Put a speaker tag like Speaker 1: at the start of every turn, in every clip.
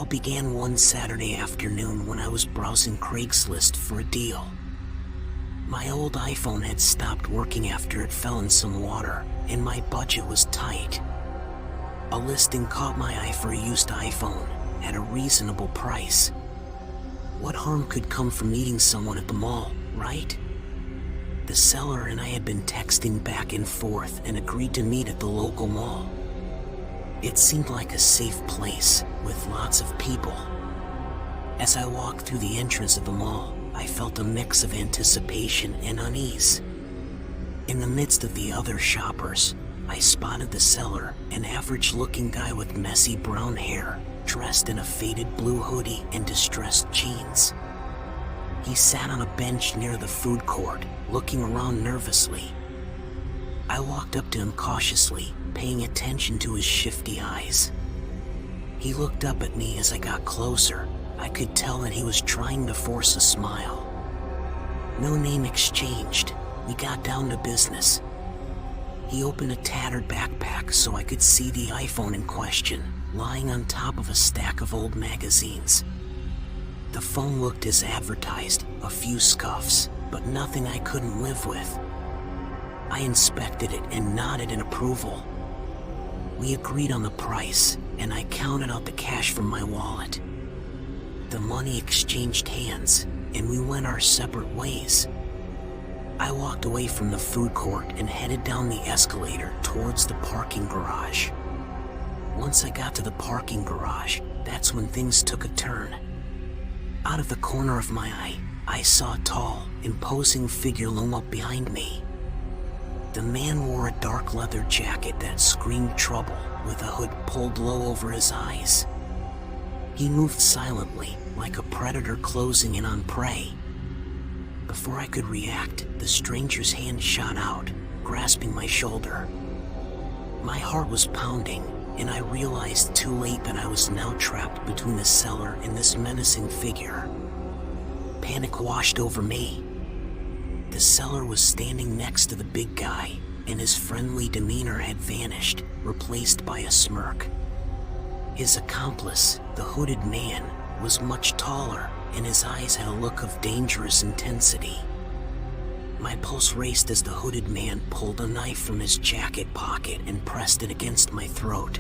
Speaker 1: all began one Saturday afternoon when I was browsing Craigslist for a deal. My old iPhone had stopped working after it fell in some water, and my budget was tight. A listing caught my eye for a used iPhone at a reasonable price. What harm could come from meeting someone at the mall, right? The seller and I had been texting back and forth and agreed to meet at the local mall. It seemed like a safe place with lots of people. As I walked through the entrance of the mall, I felt a mix of anticipation and unease. In the midst of the other shoppers, I spotted the seller, an average-looking guy with messy brown hair, dressed in a faded blue hoodie and distressed jeans. He sat on a bench near the food court, looking around nervously. I walked up to him cautiously, paying attention to his shifty eyes. He looked up at me as I got closer. I could tell that he was trying to force a smile. No name exchanged. We got down to business. He opened a tattered backpack so I could see the iPhone in question, lying on top of a stack of old magazines. The phone looked as advertised, a few scuffs, but nothing I couldn't live with. I inspected it and nodded in approval. We agreed on the price, and I counted out the cash from my wallet. The money exchanged hands, and we went our separate ways. I walked away from the food court and headed down the escalator towards the parking garage. Once I got to the parking garage, that's when things took a turn. Out of the corner of my eye, I saw a tall, imposing figure loom up behind me. The man wore a dark leather jacket that screamed trouble, with a hood pulled low over his eyes. He moved silently, like a predator closing in on prey. Before I could react, the stranger's hand shot out, grasping my shoulder. My heart was pounding, and I realized too late that I was now trapped between the seller and this menacing figure. Panic washed over me. The seller was standing next to the big guy, and his friendly demeanor had vanished, replaced by a smirk. His accomplice, the hooded man, was much taller, and his eyes had a look of dangerous intensity. My pulse raced as the hooded man pulled a knife from his jacket pocket and pressed it against my throat.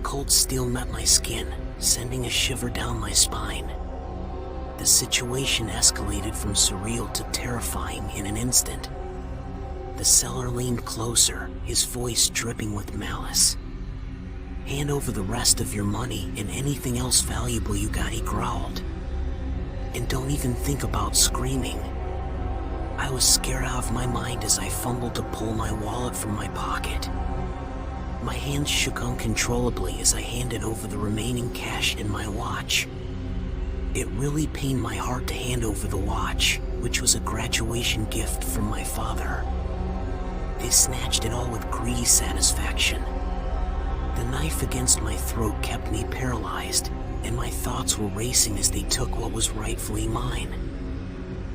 Speaker 1: Cold steel met my skin, sending a shiver down my spine. The situation escalated from surreal to terrifying in an instant. The seller leaned closer, his voice dripping with malice. "Hand over the rest of your money and anything else valuable you got," he growled. "And don't even think about screaming." I was scared out of my mind as I fumbled to pull my wallet from my pocket. My hands shook uncontrollably as I handed over the remaining cash and my watch. It really pained my heart to hand over the watch, which was a graduation gift from my father. They snatched it all with greedy satisfaction. The knife against my throat kept me paralyzed, and my thoughts were racing as they took what was rightfully mine.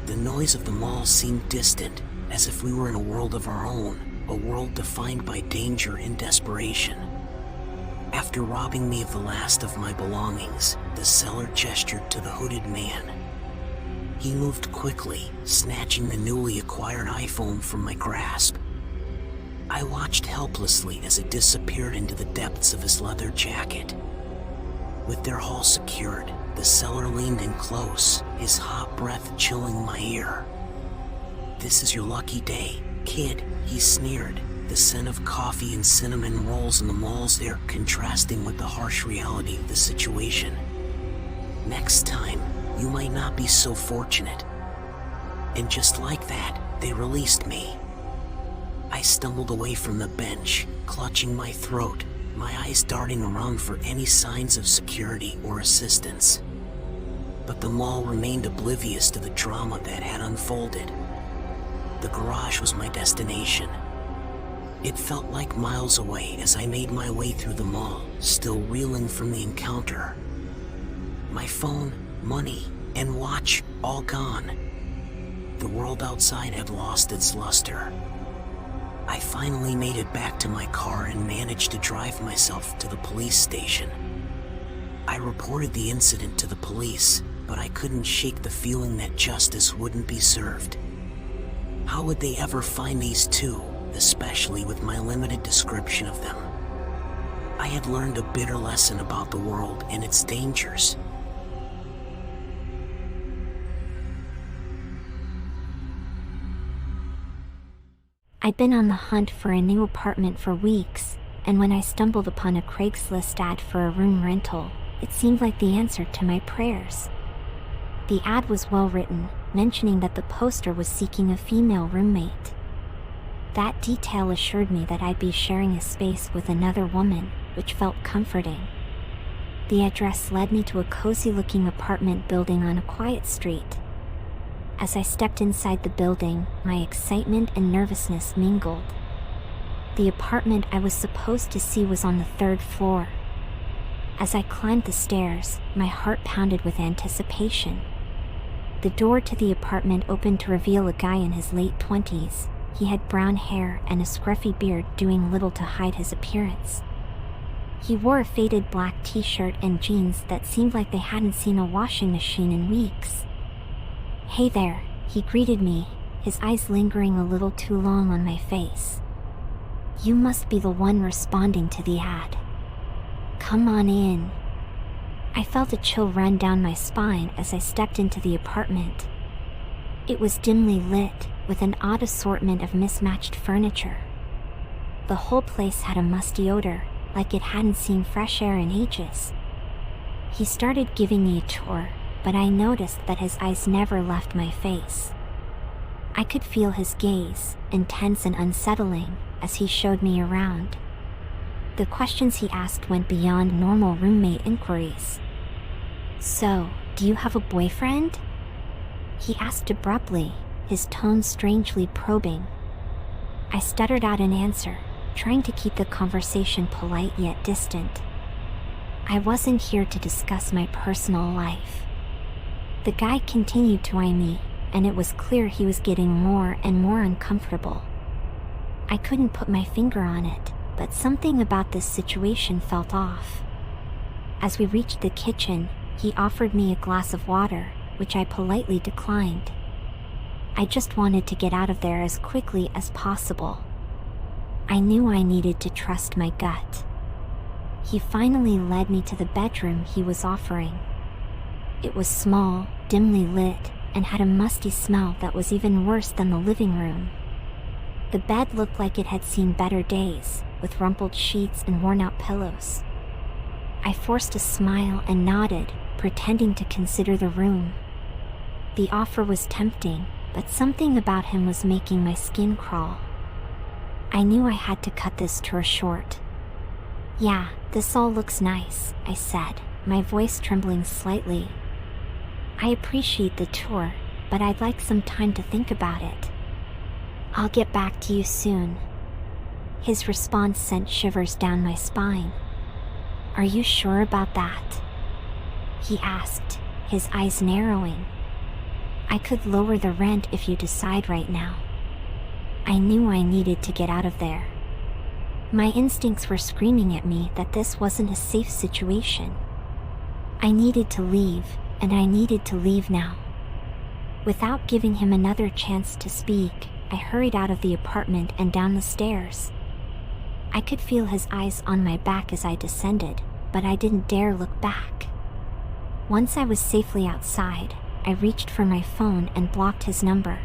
Speaker 1: The noise of the mall seemed distant, as if we were in a world of our own, a world defined by danger and desperation. After robbing me of the last of my belongings, the seller gestured to the hooded man. He moved quickly, snatching the newly acquired iPhone from my grasp. I watched helplessly as it disappeared into the depths of his leather jacket. With their haul secured, the seller leaned in close, his hot breath chilling my ear. "This is your lucky day, kid," he sneered, the scent of coffee and cinnamon rolls in the mall's air contrasting with the harsh reality of the situation. "Next time, you might not be so fortunate." And just like that, they released me. I stumbled away from the bench, clutching my throat, my eyes darting around for any signs of security or assistance. But the mall remained oblivious to the drama that had unfolded. The garage was my destination. It felt like miles away as I made my way through the mall, still reeling from the encounter. My phone, money, and watch, all gone. The world outside had lost its luster. I finally made it back to my car and managed to drive myself to the police station. I reported the incident to the police, but I couldn't shake the feeling that justice wouldn't be served. How would they ever find these two, especially with my limited description of them? I had learned a bitter lesson about the world and its dangers.
Speaker 2: I'd been on the hunt for a new apartment for weeks, and when I stumbled upon a Craigslist ad for a room rental, it seemed like the answer to my prayers. The ad was well written, mentioning that the poster was seeking a female roommate. That detail assured me that I'd be sharing a space with another woman, which felt comforting. The address led me to a cozy-looking apartment building on a quiet street. As I stepped inside the building, my excitement and nervousness mingled. The apartment I was supposed to see was on the 3rd floor. As I climbed the stairs, my heart pounded with anticipation. The door to the apartment opened to reveal a guy in his late 20s. He had brown hair and a scruffy beard, doing little to hide his appearance. He wore a faded black t-shirt and jeans that seemed like they hadn't seen a washing machine in weeks. "Hey there," he greeted me, his eyes lingering a little too long on my face. "You must be the one responding to the ad. Come on in." I felt a chill run down my spine as I stepped into the apartment. It was dimly lit, with an odd assortment of mismatched furniture. The whole place had a musty odor, like it hadn't seen fresh air in ages. He started giving me a tour, but I noticed that his eyes never left my face. I could feel his gaze, intense and unsettling, as he showed me around. The questions he asked went beyond normal roommate inquiries. "So, do you have a boyfriend?" he asked abruptly, his tone strangely probing. I stuttered out an answer, trying to keep the conversation polite yet distant. I wasn't here to discuss my personal life. The guy continued to eye me, and it was clear he was getting more and more uncomfortable. I couldn't put my finger on it, but something about this situation felt off. As we reached the kitchen, he offered me a glass of water, which I politely declined. I just wanted to get out of there as quickly as possible. I knew I needed to trust my gut. He finally led me to the bedroom he was offering. It was small, dimly lit, and had a musty smell that was even worse than the living room. The bed looked like it had seen better days, with rumpled sheets and worn-out pillows. I forced a smile and nodded, pretending to consider the room. The offer was tempting, but something about him was making my skin crawl. I knew I had to cut this tour short. "Yeah, this all looks nice," I said, my voice trembling slightly. "I appreciate the tour, but I'd like some time to think about it. I'll get back to you soon." His response sent shivers down my spine. "Are you sure about that?" he asked, his eyes narrowing. "I could lower the rent if you decide right now." I knew I needed to get out of there. My instincts were screaming at me that this wasn't a safe situation. I needed to leave, and I needed to leave now. Without giving him another chance to speak, I hurried out of the apartment and down the stairs. I could feel his eyes on my back as I descended, but I didn't dare look back. Once I was safely outside, I reached for my phone and blocked his number.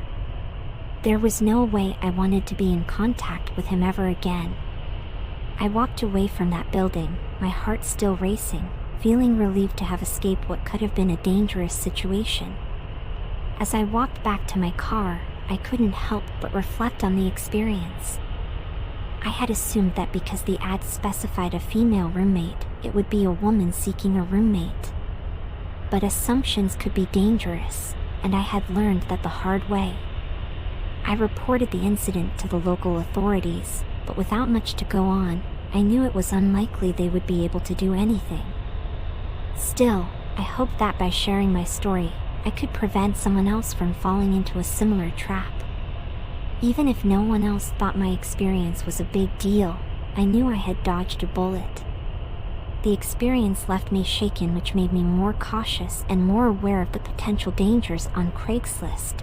Speaker 2: There was no way I wanted to be in contact with him ever again. I walked away from that building, my heart still racing, feeling relieved to have escaped what could have been a dangerous situation. As I walked back to my car, I couldn't help but reflect on the experience. I had assumed that because the ad specified a female roommate, it would be a woman seeking a roommate. But assumptions could be dangerous, and I had learned that the hard way. I reported the incident to the local authorities, but without much to go on, I knew it was unlikely they would be able to do anything. Still, I hoped that by sharing my story, I could prevent someone else from falling into a similar trap. Even if no one else thought my experience was a big deal, I knew I had dodged a bullet. The experience left me shaken, which made me more cautious and more aware of the potential dangers on Craigslist.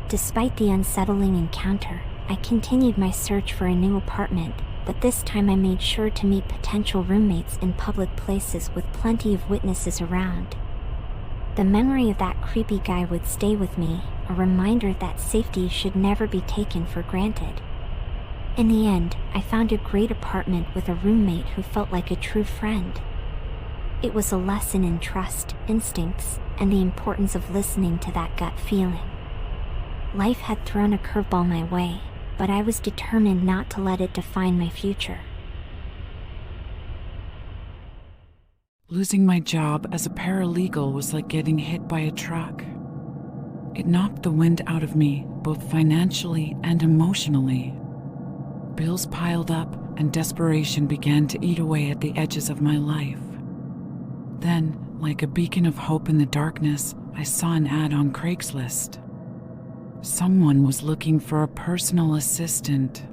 Speaker 2: Despite the unsettling encounter, I continued my search for a new apartment, but this time I made sure to meet potential roommates in public places with plenty of witnesses around. The memory of that creepy guy would stay with me, a reminder that safety should never be taken for granted. In the end, I found a great apartment with a roommate who felt like a true friend. It was a lesson in trust, instincts, and the importance of listening to that gut feeling. Life had thrown a curveball my way, but I was determined not to let it define my future.
Speaker 3: Losing my job as a paralegal was like getting hit by a truck. It knocked the wind out of me, both financially and emotionally. Bills piled up, and desperation began to eat away at the edges of my life. Then, like a beacon of hope in the darkness, I saw an ad on Craigslist. Someone was looking for a personal assistant.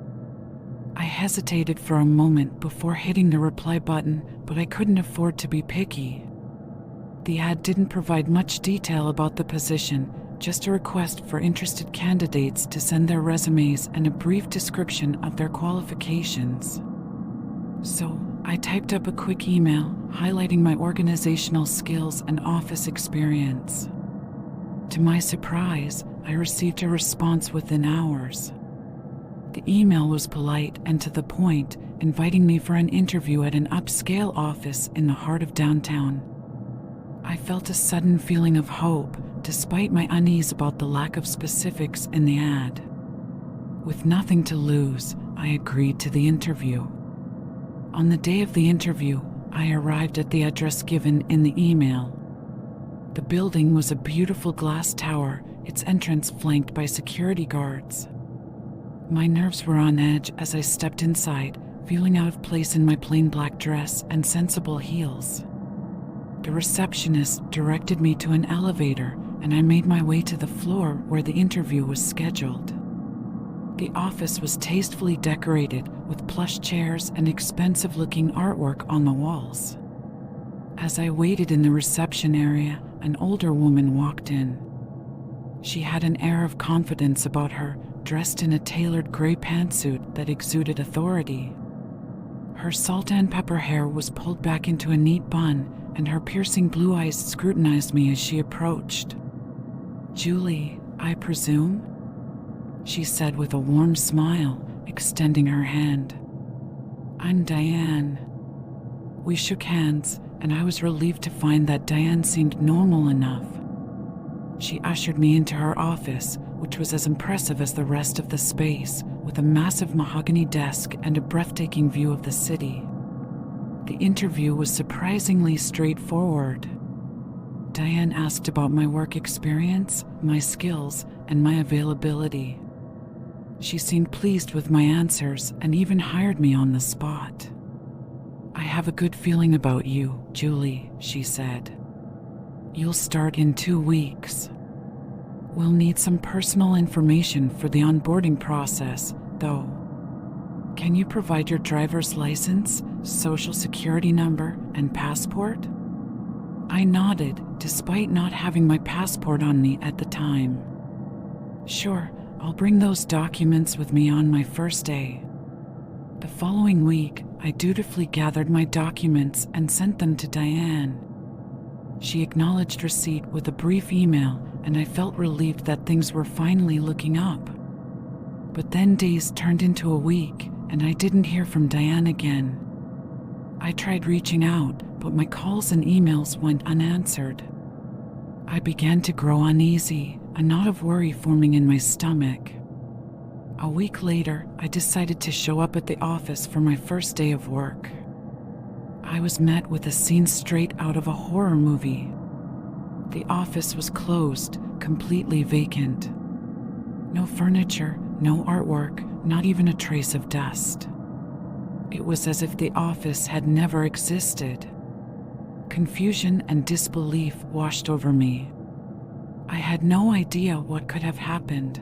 Speaker 3: I hesitated for a moment before hitting the reply button, but I couldn't afford to be picky. The ad didn't provide much detail about the position, just a request for interested candidates to send their resumes and a brief description of their qualifications. So, I typed up a quick email highlighting my organizational skills and office experience. To my surprise, I received a response within hours. The email was polite and to the point, inviting me for an interview at an upscale office in the heart of downtown. I felt a sudden feeling of hope, despite my unease about the lack of specifics in the ad. With nothing to lose, I agreed to the interview. On the day of the interview, I arrived at the address given in the email. The building was a beautiful glass tower, its entrance flanked by security guards. My nerves were on edge as I stepped inside, feeling out of place in my plain black dress and sensible heels. The receptionist directed me to an elevator, and I made my way to the floor where the interview was scheduled. The office was tastefully decorated with plush chairs and expensive-looking artwork on the walls. As I waited in the reception area, an older woman walked in. She had an air of confidence about her, dressed in a tailored gray pantsuit that exuded authority. Her salt and pepper hair was pulled back into a neat bun, and her piercing blue eyes scrutinized me as she approached. "Julie, I presume?" she said with a warm smile, extending her hand. "I'm Diane." We shook hands, and I was relieved to find that Diane seemed normal enough. She ushered me into her office, which was as impressive as the rest of the space, with a massive mahogany desk and a breathtaking view of the city. The interview was surprisingly straightforward. Diane asked about my work experience, my skills, and my availability. She seemed pleased with my answers and even hired me on the spot. "I have a good feeling about you, Julie," she said. "You'll start in 2 weeks. We'll need some personal information for the onboarding process, though. Can you provide your driver's license, social security number, and passport?" I nodded, despite not having my passport on me at the time. "Sure, I'll bring those documents with me on my first day." The following week, I dutifully gathered my documents and sent them to Diane. She acknowledged receipt with a brief email, and I felt relieved that things were finally looking up. But then days turned into a week, and I didn't hear from Diane again. I tried reaching out, but my calls and emails went unanswered. I began to grow uneasy, a knot of worry forming in my stomach. A week later, I decided to show up at the office for my first day of work. I was met with a scene straight out of a horror movie. The office was closed, completely vacant. No furniture, no artwork, not even a trace of dust. It was as if the office had never existed. Confusion and disbelief washed over me. I had no idea what could have happened.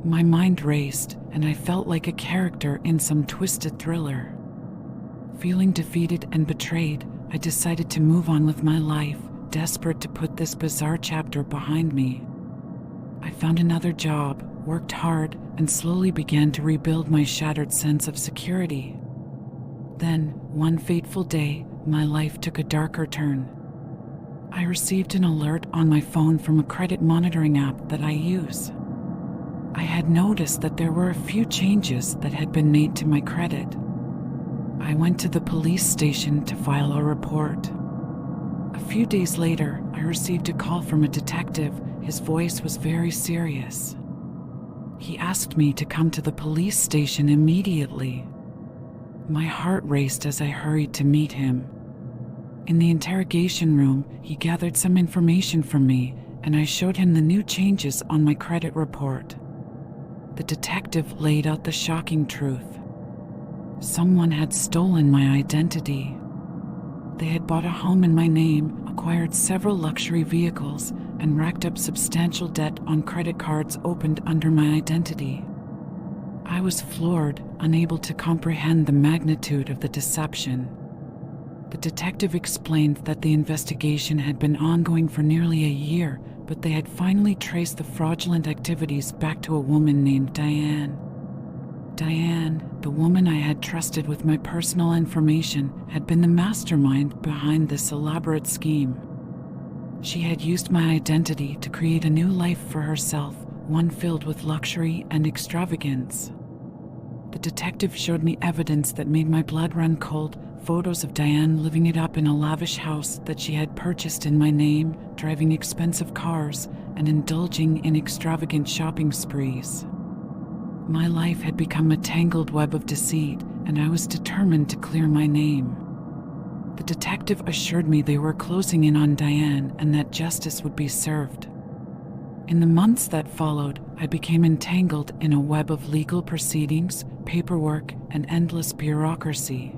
Speaker 3: My mind raced, and I felt like a character in some twisted thriller. Feeling defeated and betrayed, I decided to move on with my life, desperate to put this bizarre chapter behind me. I found another job, worked hard, and slowly began to rebuild my shattered sense of security. Then, one fateful day, my life took a darker turn. I received an alert on my phone from a credit monitoring app that I use. I had noticed that there were a few changes that had been made to my credit. I went to the police station to file a report. A few days later, I received a call from a detective. His voice was very serious. He asked me to come to the police station immediately. My heart raced as I hurried to meet him. In the interrogation room, he gathered some information from me, and I showed him the new changes on my credit report. The detective laid out the shocking truth. Someone had stolen my identity. They had bought a home in my name, acquired several luxury vehicles, and racked up substantial debt on credit cards opened under my identity. I was floored, unable to comprehend the magnitude of the deception. The detective explained that the investigation had been ongoing for nearly a year, but they had finally traced the fraudulent activities back to a woman named Diane. Diane, the woman I had trusted with my personal information, had been the mastermind behind this elaborate scheme. She had used my identity to create a new life for herself, one filled with luxury and extravagance. The detective showed me evidence that made my blood run cold, photos of Diane living it up in a lavish house that she had purchased in my name, driving expensive cars, and indulging in extravagant shopping sprees. My life had become a tangled web of deceit, and I was determined to clear my name. The detective assured me they were closing in on Diane and that justice would be served. In the months that followed, I became entangled in a web of legal proceedings, paperwork, and endless bureaucracy.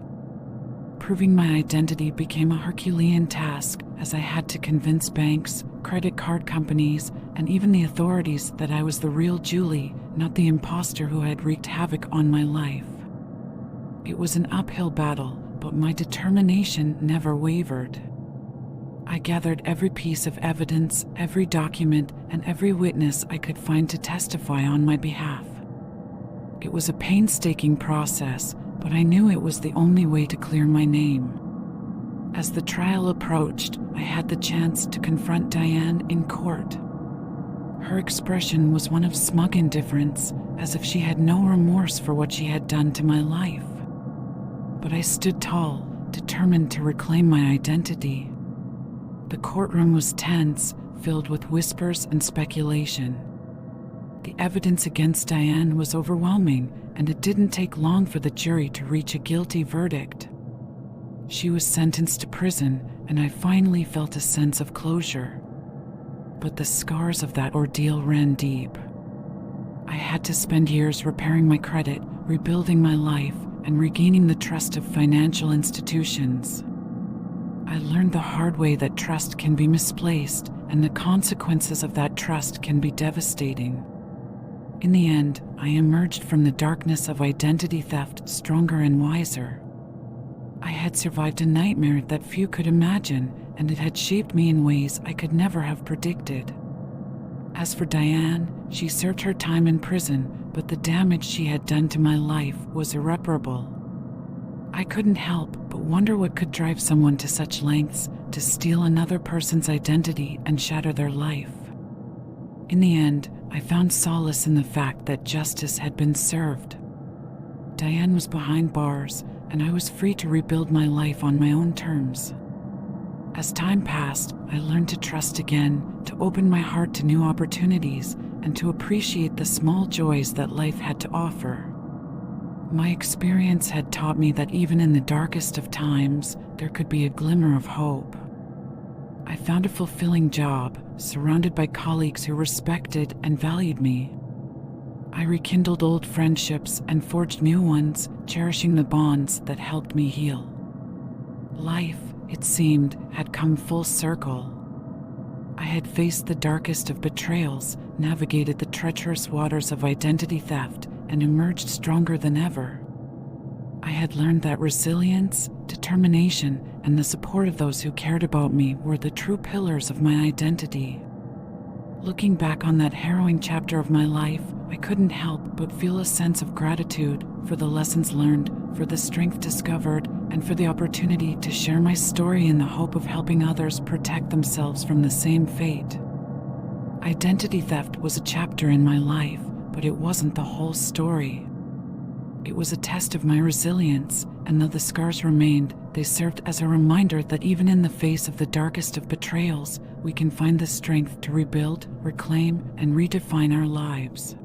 Speaker 3: Proving my identity became a Herculean task, as I had to convince banks, credit card companies, and even the authorities that I was the real Julie, not the imposter who had wreaked havoc on my life. It was an uphill battle, but my determination never wavered. I gathered every piece of evidence, every document, and every witness I could find to testify on my behalf. It was a painstaking process, but I knew it was the only way to clear my name. As the trial approached, I had the chance to confront Diane in court. Her expression was one of smug indifference, as if she had no remorse for what she had done to my life. But I stood tall, determined to reclaim my identity. The courtroom was tense, filled with whispers and speculation. The evidence against Diane was overwhelming, and it didn't take long for the jury to reach a guilty verdict. She was sentenced to prison, and I finally felt a sense of closure. But the scars of that ordeal ran deep. I had to spend years repairing my credit, rebuilding my life, and regaining the trust of financial institutions. I learned the hard way that trust can be misplaced, and the consequences of that trust can be devastating. In the end, I emerged from the darkness of identity theft stronger and wiser. I had survived a nightmare that few could imagine, and it had shaped me in ways I could never have predicted. As for Diane, she served her time in prison, but the damage she had done to my life was irreparable. I couldn't help but wonder what could drive someone to such lengths to steal another person's identity and shatter their life. In the end, I found solace in the fact that justice had been served. Diane was behind bars, and I was free to rebuild my life on my own terms. As time passed, I learned to trust again, to open my heart to new opportunities, and to appreciate the small joys that life had to offer. My experience had taught me that even in the darkest of times, there could be a glimmer of hope. I found a fulfilling job, surrounded by colleagues who respected and valued me. I rekindled old friendships and forged new ones, cherishing the bonds that helped me heal. Life, it seemed, had come full circle. I had faced the darkest of betrayals, navigated the treacherous waters of identity theft, and emerged stronger than ever. I had learned that resilience, determination, and the support of those who cared about me were the true pillars of my identity. Looking back on that harrowing chapter of my life, I couldn't help but feel a sense of gratitude for the lessons learned, for the strength discovered, and for the opportunity to share my story in the hope of helping others protect themselves from the same fate. Identity theft was a chapter in my life, but it wasn't the whole story. It was a test of my resilience, and though the scars remained, they served as a reminder that even in the face of the darkest of betrayals, we can find the strength to rebuild, reclaim, and redefine our lives.